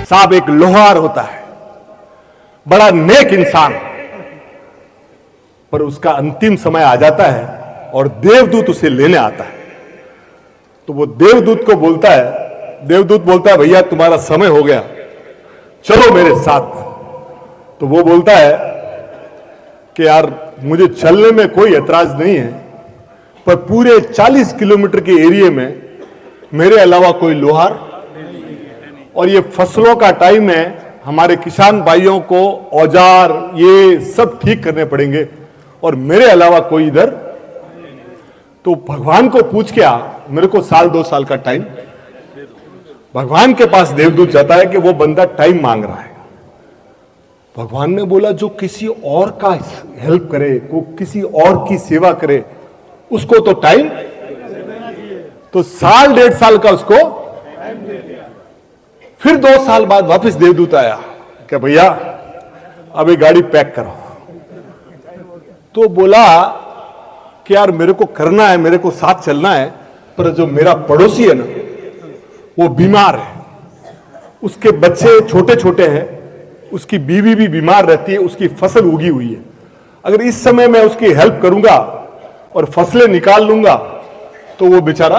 साहब एक लोहार होता है, बड़ा नेक इंसान, पर उसका अंतिम समय आ जाता है और देवदूत उसे लेने आता है। तो वो देवदूत को बोलता है, देवदूत बोलता है भैया तुम्हारा समय हो गया, चलो मेरे साथ। तो वो बोलता है कि यार मुझे चलने में कोई एतराज नहीं है, पर पूरे 40 किलोमीटर के एरिया में मेरे अलावा कोई लोहार, और ये फसलों का टाइम है, हमारे किसान भाइयों को औजार ये सब ठीक करने पड़ेंगे और मेरे अलावा कोई इधर। तो भगवान को पूछ के आ, मेरे को 1-2 साल का टाइम। भगवान के पास देवदूत जाता है कि वो बंदा टाइम मांग रहा है। भगवान ने बोला जो किसी और का हेल्प करे, को किसी और की सेवा करे, उसको तो टाइम। तो 1-1.5 साल का उसको। फिर 2 साल बाद वापस देवदूत आया कि भैया अब ये गाड़ी पैक करो। तो बोला कि यार मेरे को करना है, मेरे को साथ चलना है, पर जो मेरा पड़ोसी है ना वो बीमार है, उसके बच्चे छोटे छोटे हैं, उसकी बीवी भी बीमार रहती है, उसकी फसल उगी हुई है। अगर इस समय मैं उसकी हेल्प करूंगा और फसलें निकाल लूंगा तो वो बेचारा,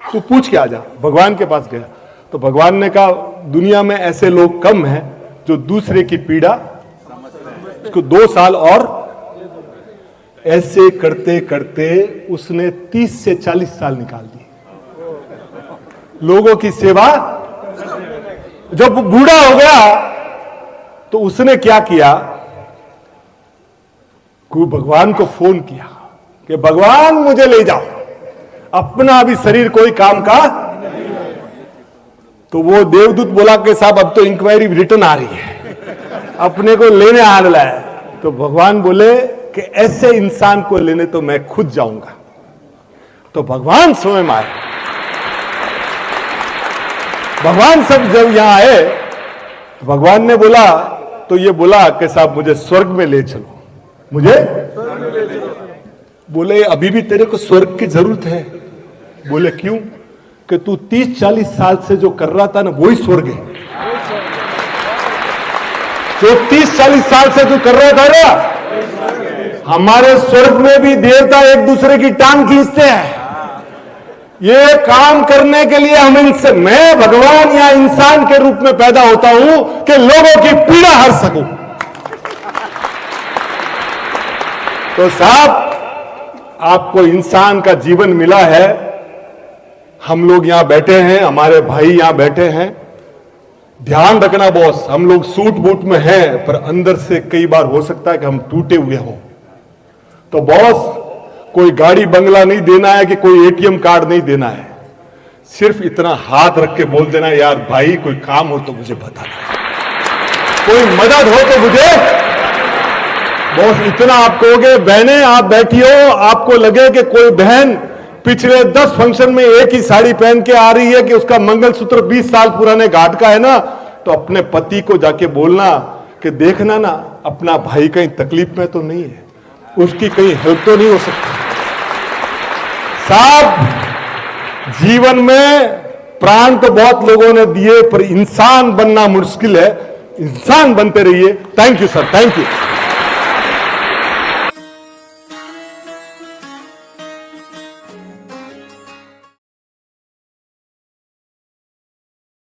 तू पूछ के आ जा। भगवान के पास गया तो भगवान ने कहा दुनिया में ऐसे लोग कम हैं जो दूसरे की पीड़ा। उसको 2 साल और ऐसे करते करते उसने 30 से 40 साल निकाल दिए लोगों की सेवा। जब वो बूढ़ा हो गया तो उसने क्या किया, भगवान को फोन किया कि भगवान मुझे ले जाओ, अपना अभी शरीर कोई काम का। तो वो देवदूत बोला कि साहब अब तो इंक्वायरी रिटर्न आ रही है, अपने को लेने आ रहा है। तो भगवान बोले कि ऐसे इंसान को लेने तो मैं खुद जाऊंगा। तो भगवान स्वयं आए। भगवान सब जब यहां आए, भगवान ने बोला, तो ये बोला कि साहब मुझे स्वर्ग में ले चलो, मुझे बोले अभी भी तेरे को स्वर्ग की जरूरत है। बोले क्यों? कि तू 30-40 साल से जो कर रहा था ना वही स्वर्ग है। जो 30-40 साल से तू कर रहा था ना, हमारे स्वर्ग में भी देवता एक दूसरे की टांग खींचते हैं। ये काम करने के लिए हम इनसे, मैं भगवान या इंसान के रूप में पैदा होता हूं कि लोगों की पीड़ा हर सकूं। तो साहब आपको इंसान का जीवन मिला है, हम लोग यहां बैठे हैं, हमारे भाई यहां बैठे हैं। ध्यान रखना बॉस, हम लोग सूट बूट में हैं, पर अंदर से कई बार हो सकता है कि हम टूटे हुए हों। तो बॉस कोई गाड़ी बंगला नहीं देना है कि कोई एटीएम कार्ड नहीं देना है, सिर्फ इतना हाथ रख के बोल देना यार भाई कोई काम हो तो मुझे बता दो, कोई मदद हो तो मुझे। बॉस इतना आप कहोगे, बहनें आप बैठी हो, आपको लगे कि कोई बहन पिछले 10 फंक्शन में एक ही साड़ी पहन के आ रही है कि उसका मंगलसूत्र 20 साल पुराने घाट का है ना, तो अपने पति को जाके बोलना कि देखना ना अपना भाई कहीं तकलीफ में तो नहीं है, उसकी कहीं हेल्प तो नहीं हो सकती। साहब जीवन में प्राण तो बहुत लोगों ने दिए, पर इंसान बनना मुश्किल है। इंसान बनते रहिए। Thank you sir, thank you.